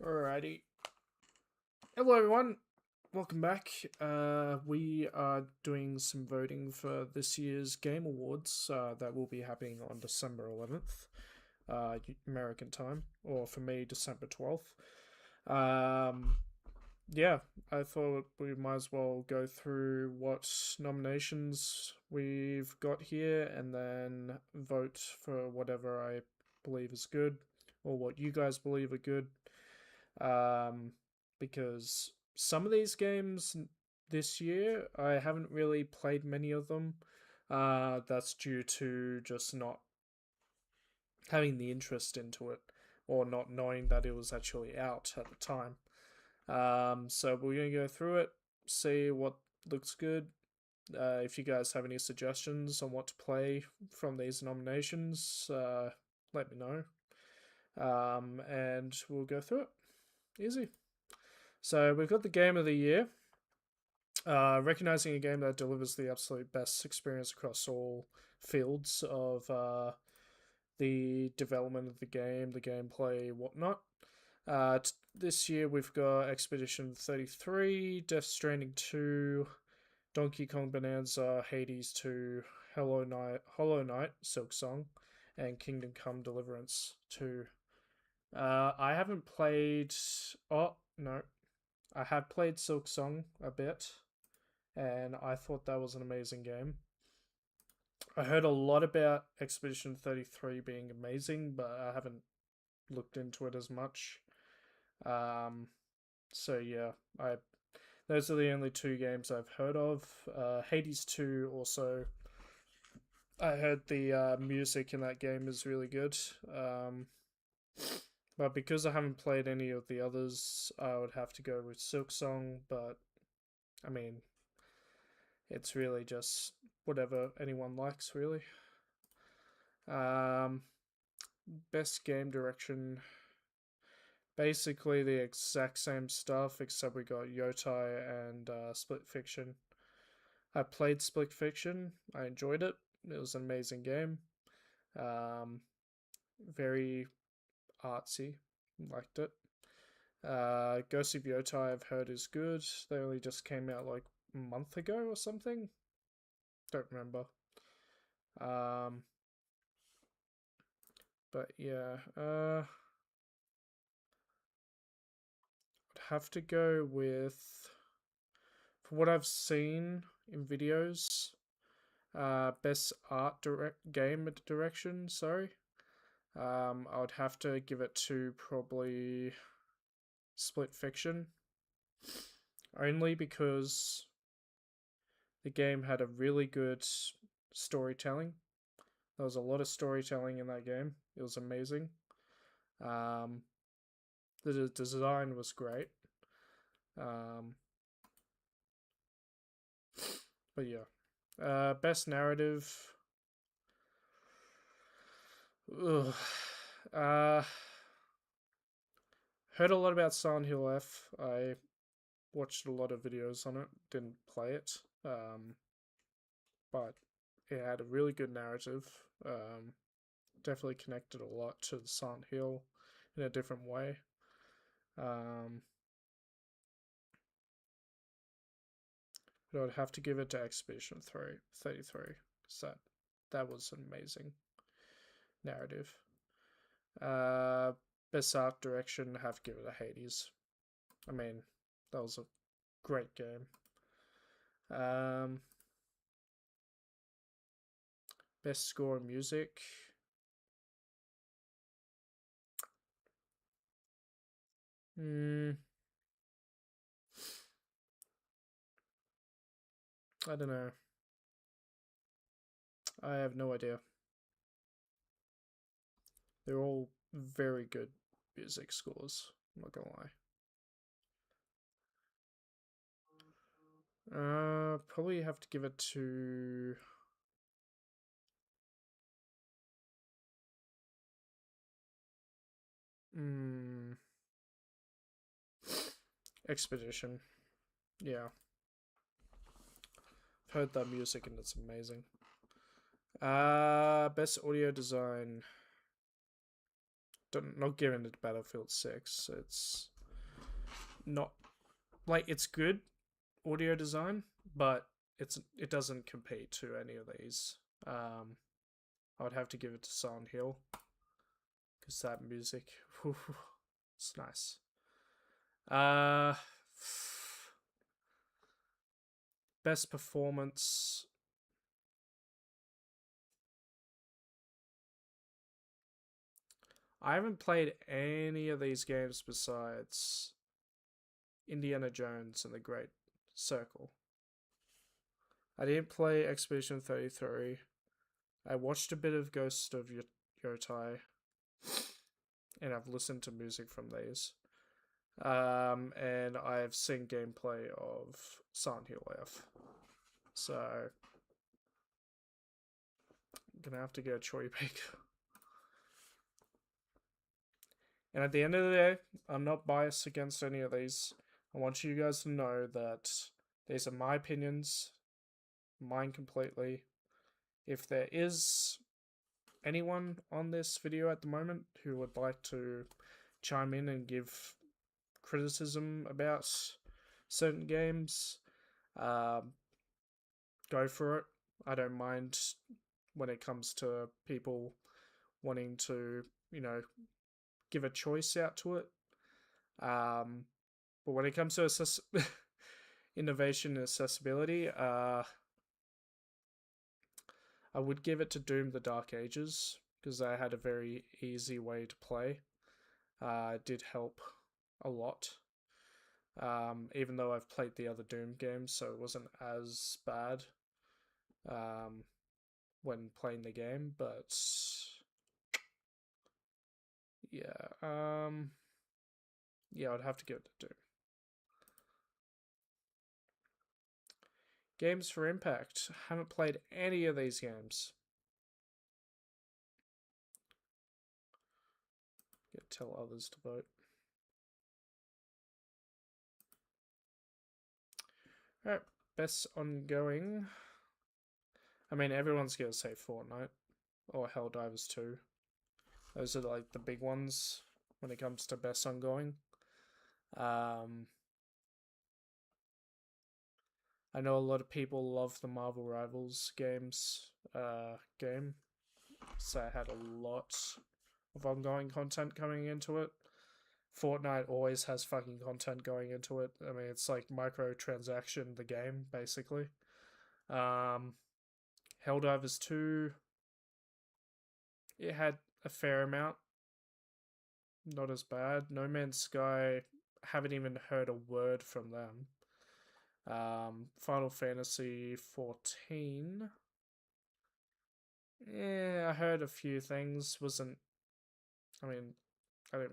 Alrighty. Hello everyone. Welcome back. We are doing some voting for this year's Game Awards that will be happening on December 11th, American time, or for me, December 12th. Yeah, I thought we might as well go through what nominations we've got here and then vote for whatever I believe is good or what you guys believe are good. Because some of these games this year, I haven't really played many of them. That's due to just not having the interest into it or not knowing that it was actually out at the time. So we're going to go through it, see what looks good. If you guys have any suggestions on what to play from these nominations, let me know. And we'll go through it. Easy. So we've got the Game of the Year. Recognizing a game that delivers the absolute best experience across all fields of the development of the game, the gameplay, whatnot. This year we've got Expedition 33, Death Stranding 2, Donkey Kong Bonanza, Hades 2, Hollow Knight, Silk Song, and Kingdom Come Deliverance 2. I haven't played... Oh, no. I have played Silk Song a bit, and I thought that was an amazing game. I heard a lot about Expedition 33 being amazing, but I haven't looked into it as much. So yeah, those are the only two games I've heard of. Hades 2 also. I heard the music in that game is really good. But because I haven't played any of the others, I would have to go with Silk Song. But I mean, it's really just whatever anyone likes, really. Best game direction. Basically the exact same stuff, except we got Yotai and Split Fiction. I played Split Fiction. I enjoyed it. It was an amazing game. Very artsy. Liked it. Ghost of Yotai I've heard is good. They only just came out like a month ago or something. Don't remember. But yeah, I'd have to go with, for what I've seen in videos, best art game direction. Sorry, I would have to give it to probably Split Fiction, only because the game had a really good storytelling. There was a lot of storytelling in that game. It was amazing. The design was great. But yeah. Best narrative. Ugh. Heard a lot about Silent Hill F. I watched a lot of videos on it. Didn't play it. But it had a really good narrative. Definitely connected a lot to the Silent Hill in a different way. But I'd have to give it to Expedition 33, because that was an amazing narrative. Best art direction, have to give it to Hades. I mean, that was a great game. Best score and music. I don't know. I have no idea. They're all very good music scores, I'm not gonna lie. Probably have to give it to... Expedition. Yeah. I've heard that music and it's amazing. Best audio design. Not giving it to Battlefield 6. It's not like it's good audio design, but it doesn't compete to any of these. I would have to give it to Silent Hill because that music, whew, it's nice. Uh, best performance. I haven't played any of these games besides Indiana Jones and the Great Circle. I didn't play Expedition 33. I watched a bit of Ghost of Yotai, and I've listened to music from these. And I've seen gameplay of Silent Hill F. So, I'm gonna have to get a Choi pick. And at the end of the day, I'm not biased against any of these. I want you guys to know that these are my opinions, mine completely. If there is anyone on this video at the moment who would like to chime in and give criticism about certain games, go for it. I don't mind when it comes to people wanting to, give a choice out to it. But when it comes to innovation and accessibility, I would give it to Doom: The Dark Ages because they had a very easy way to play. It did help a lot. Even though I've played the other Doom games, so it wasn't as bad when playing the game, but yeah, yeah, I'd have to give it to Doom. Games for Impact. Haven't played any of these games. Tell others to vote. Alright, best ongoing. I mean, everyone's gonna say Fortnite or Helldivers 2. Those are like the big ones when it comes to best ongoing. I know a lot of people love the Marvel Rivals games game, so I had a lot of ongoing content coming into it. Fortnite always has fucking content going into it. I mean, it's like microtransaction the game basically. Helldivers 2, it had a fair amount, not as bad. No Man's Sky, haven't even heard a word from them. Final Fantasy 14. Yeah, I heard a few things. I didn't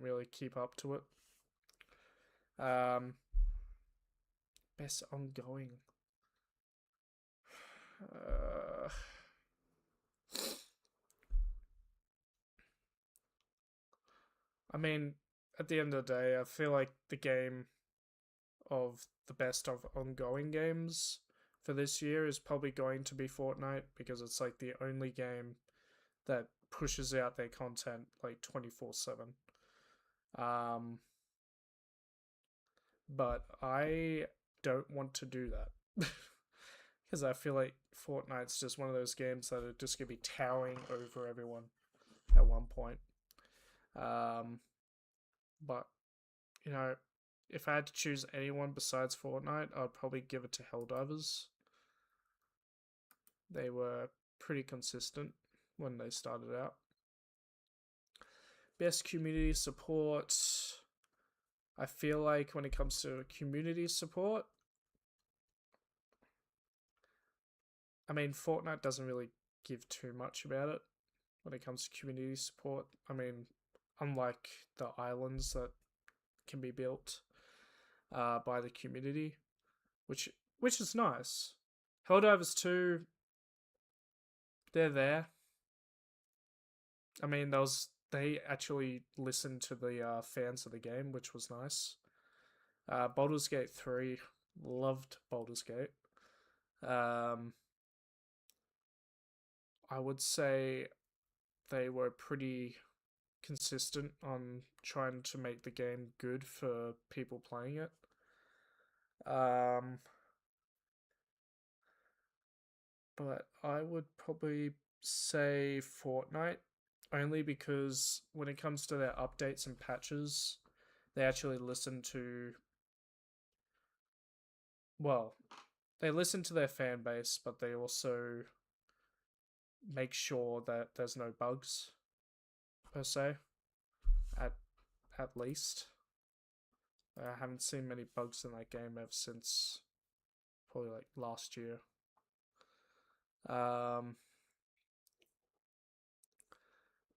really keep up to it. Best ongoing. I mean, at the end of the day, I feel like the game of the best of ongoing games for this year is probably going to be Fortnite because it's like the only game that pushes out their content like 24/7. But I don't want to do that because I feel like Fortnite's just one of those games that are just gonna be towering over everyone at one point. But if I had to choose anyone besides Fortnite, I'd probably give it to Helldivers. They were pretty consistent when they started out. Best community support. I feel like when it comes to community support, I mean, Fortnite doesn't really give too much about it when it comes to community support. I mean, unlike the islands that can be built by the community, which is nice. Helldivers 2, they're there. I mean, they actually listened to the fans of the game, which was nice. Baldur's Gate 3, loved Baldur's Gate. I would say they were pretty consistent on trying to make the game good for people playing it. Um, but I would probably say Fortnite, only because when it comes to their updates and patches, they actually listen to, well, they listen to their fan base, but they also make sure that there's no bugs per se. At at least I haven't seen many bugs in that game ever since probably like last year. Um,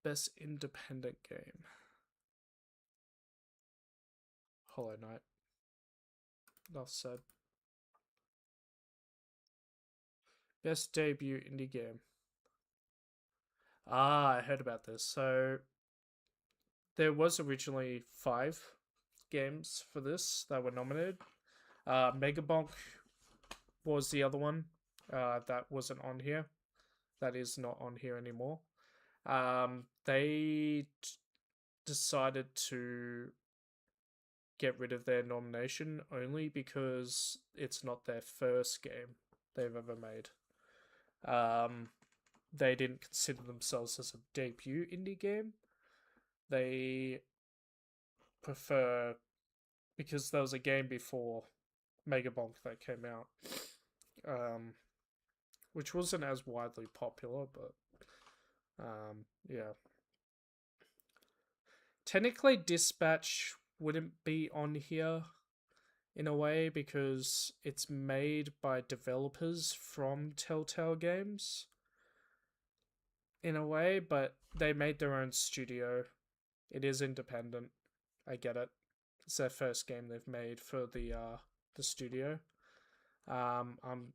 Best independent game, Hollow Knight. Enough said. Best debut indie game. Ah, I heard about this. So there was originally 5 games for this that were nominated. Megabonk was the other one that wasn't on here. That is not on here anymore. They decided to get rid of their nomination only because it's not their first game they've ever made. They didn't consider themselves as a debut indie game. They prefer, because there was a game before Megabonk that came out, which wasn't as widely popular, but yeah. Technically, Dispatch wouldn't be on here in a way because it's made by developers from Telltale Games in a way, but they made their own studio. It is independent. I get it. It's their first game they've made for the studio. I'm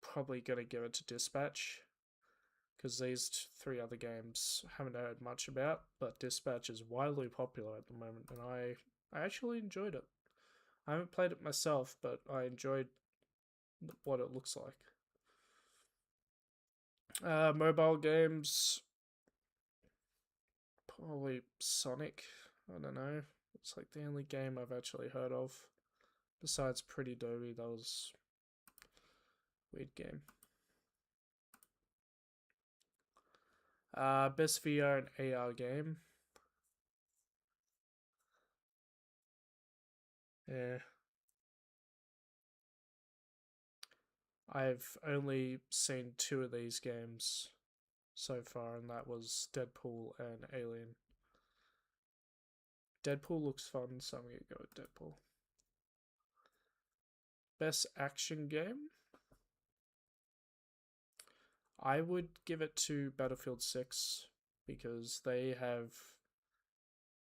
probably gonna give it to Dispatch because these 3 other games haven't heard much about, but Dispatch is widely popular at the moment, and I actually enjoyed it. I haven't played it myself, but I enjoyed what it looks like. Mobile games, probably Sonic. I don't know. It's like the only game I've actually heard of. Besides Pretty Derby, that was a weird game. Best VR and AR game. Yeah. I've only seen 2 of these games so far, and that was Deadpool and Alien. Deadpool looks fun, so I'm gonna go with Deadpool. Best action game? I would give it to Battlefield 6 because they have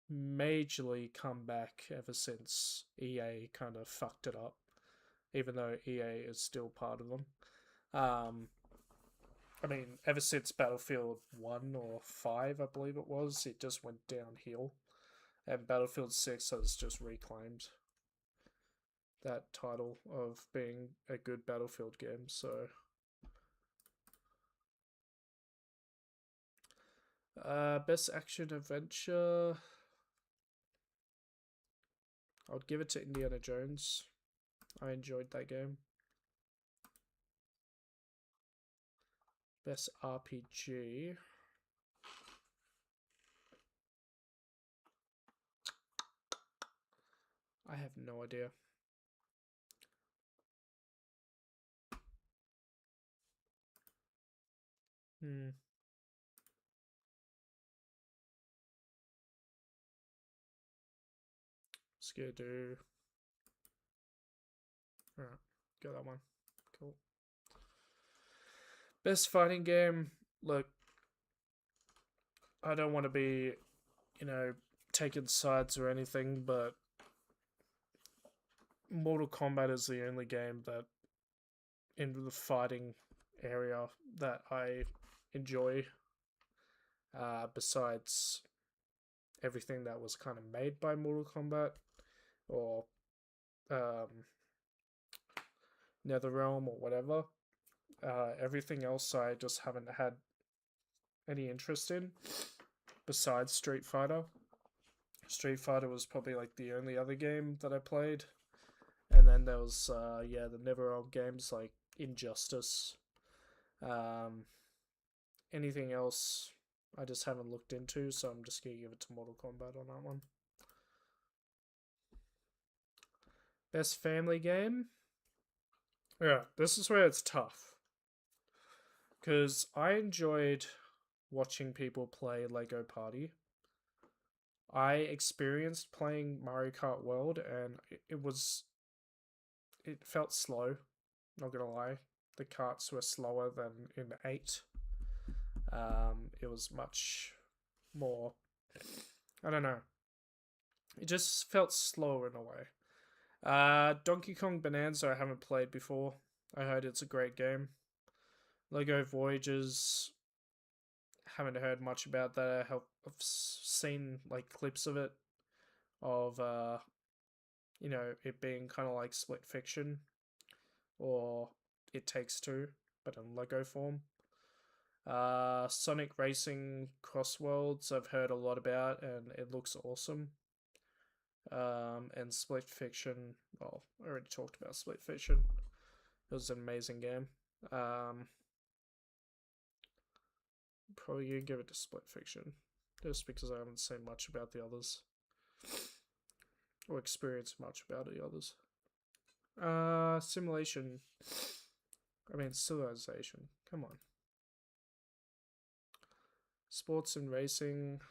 majorly come back ever since EA kind of fucked it up, even though EA is still part of them. I mean, ever since Battlefield 1 or 5, I believe it was, it just went downhill. And Battlefield 6 has just reclaimed that title of being a good Battlefield game, so. Best action adventure. I would give it to Indiana Jones. I enjoyed that game. Best RPG. I have no idea. Let's do. Alright, got that one. Cool. Best fighting game. Look, I don't want to be, taking sides or anything, but Mortal Kombat is the only game that, in the fighting area, that I enjoy. Besides everything that was kind of made by Mortal Kombat or NetherRealm or whatever. Everything else I just haven't had any interest in besides Street Fighter. Street Fighter was probably like the only other game that I played, and And then there was the NetherRealm games like Injustice. Um, Anything else I just haven't looked into, so I'm just gonna give it to Mortal Kombat on that one. Best family game? Yeah, this is where it's tough. Because I enjoyed watching people play Lego Party. I experienced playing Mario Kart World, and it felt slow. Not gonna lie, the carts were slower than in 8. It was much more. I don't know. It just felt slower in a way. Donkey Kong Bonanza I haven't played before. I heard it's a great game. Lego Voyages, haven't heard much about that. I've seen like clips of it, of it being kind of like Split Fiction or It Takes Two, but in Lego form. Sonic Racing Cross Worlds I've heard a lot about, and it looks awesome. And Split Fiction, well, I already talked about Split Fiction. It was an amazing game. Probably gonna give it to Split Fiction, just because I haven't seen much about the others, or experienced much about the others. Simulation. I mean, Civilization. Come on. Sports and racing.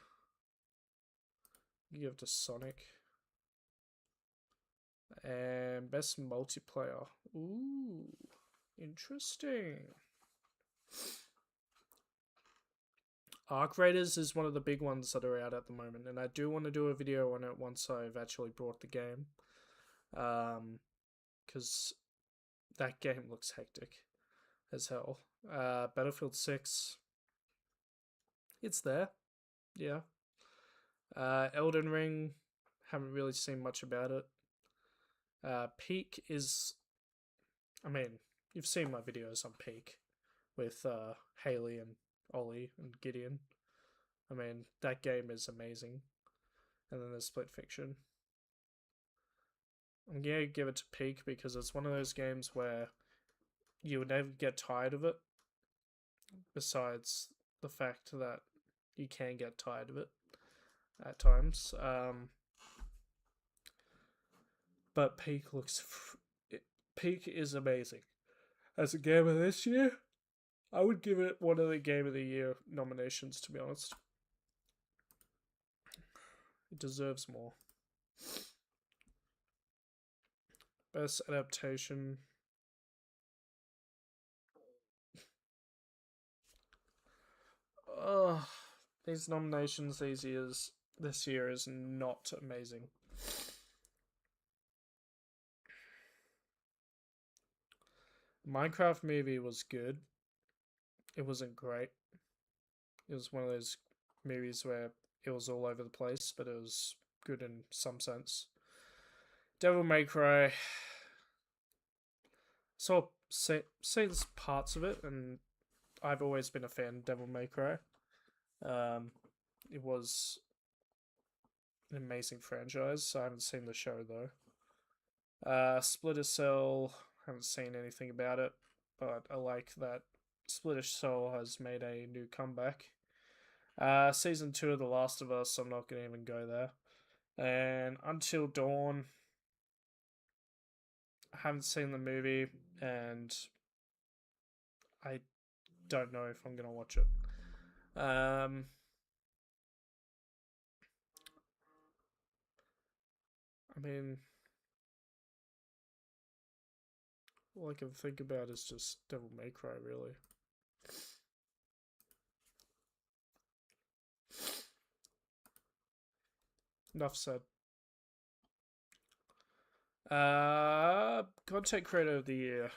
You give it to Sonic. And best multiplayer. Ooh, interesting. Arc Raiders is one of the big ones that are out at the moment, and I do want to do a video on it once I've actually bought the game. Because that game looks hectic as hell. Battlefield 6. It's there. Yeah. Elden Ring. Haven't really seen much about it. Peak is... I mean, you've seen my videos on Peak with Haley and Ollie and Gideon. I mean, that game is amazing. And then there's Split Fiction. I'm gonna give it to Peak because it's one of those games where you would never get tired of it. Besides the fact that you can get tired of it at times. But Peak Peak is amazing. As a game of this year, I would give it one of the Game of the Year nominations, to be honest. It deserves more. Best adaptation. These nominations this year is not amazing. Minecraft movie was good. It wasn't great. It was one of those movies where it was all over the place, but it was good in some sense. Devil May Cry. Saw seen parts of it, and I've always been a fan of Devil May Cry. It was an amazing franchise. I haven't seen the show though. Splinter Cell. Haven't seen anything about it, but I like that Splinter Cell has made a new comeback. Season 2 of The Last of Us, I'm not going to even go there. And Until Dawn, I haven't seen the movie, and I don't know if I'm going to watch it. I mean, all I can think about is just Devil May Cry, really. Enough said. Content Creator of the Year.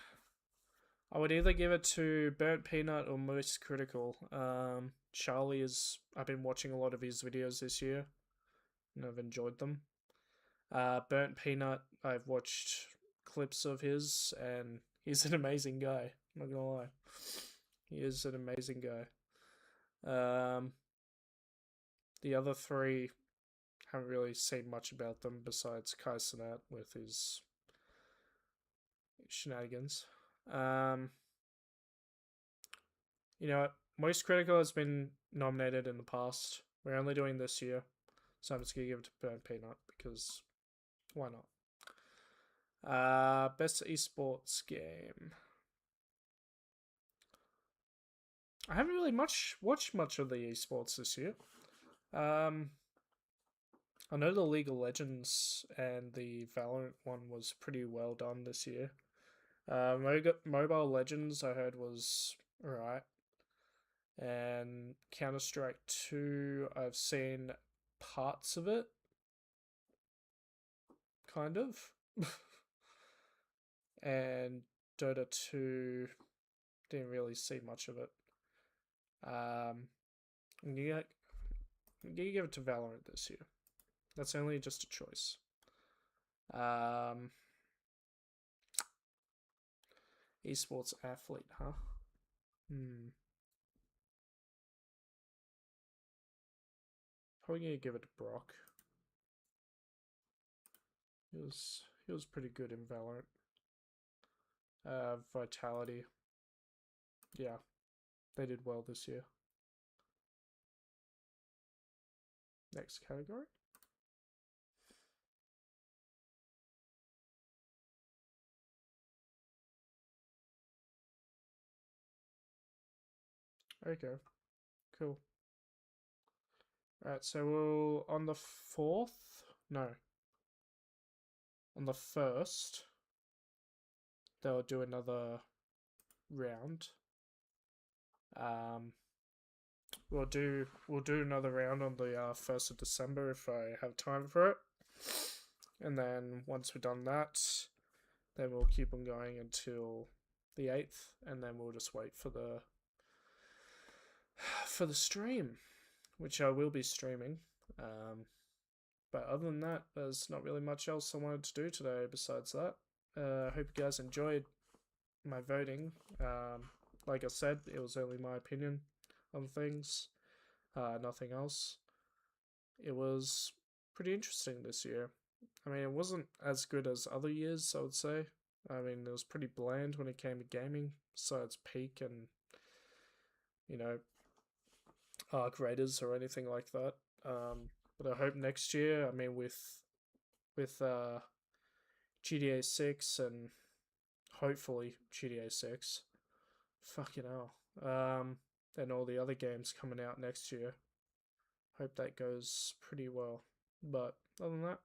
I would either give it to Burnt Peanut or Most Critical. Charlie is... I've been watching a lot of his videos this year, and I've enjoyed them. Burnt Peanut, I've watched clips of his, and he's an amazing guy. I'm not gonna lie. He is an amazing guy. The other three, haven't really seen much about them besides Kai Cenat with his shenanigans. Um, you know, most critical has been nominated in the past. We're only doing this year, so I'm just gonna give it to Burnt Peanut because why not? Best esports game. I haven't really watched much of the esports this year. I know the League of Legends and the Valorant one was pretty well done this year. Mobile Legends I heard was alright, and Counter Strike 2 I've seen parts of it, kind of, and Dota 2 didn't really see much of it. Yeah, you give it to Valorant this year. That's only just a choice. Esports athlete, huh? Probably gonna give it to Brock. He was pretty good in Valorant. Vitality. Yeah, they did well this year. Next category. Okay, cool. Alright, so we'll on the 4th. No. On the 1st, they'll do another round. We'll do another round on the 1st of December if I have time for it. And then once we've done that, then we'll keep on going until the 8th, and then we'll just wait for the stream, which I will be streaming. But other than that, there's not really much else I wanted to do today besides that. I hope you guys enjoyed my voting. Like I said, it was only my opinion on things, nothing else. It was pretty interesting this year. I mean, it wasn't as good as other years, I would say. I mean, it was pretty bland when it came to gaming, besides Peak and, you know, Arc Raiders or anything like that. But I hope next year, I mean, with GTA 6 and hopefully GTA 6, fucking hell, and all the other games coming out next year, hope that goes pretty well. But other than that,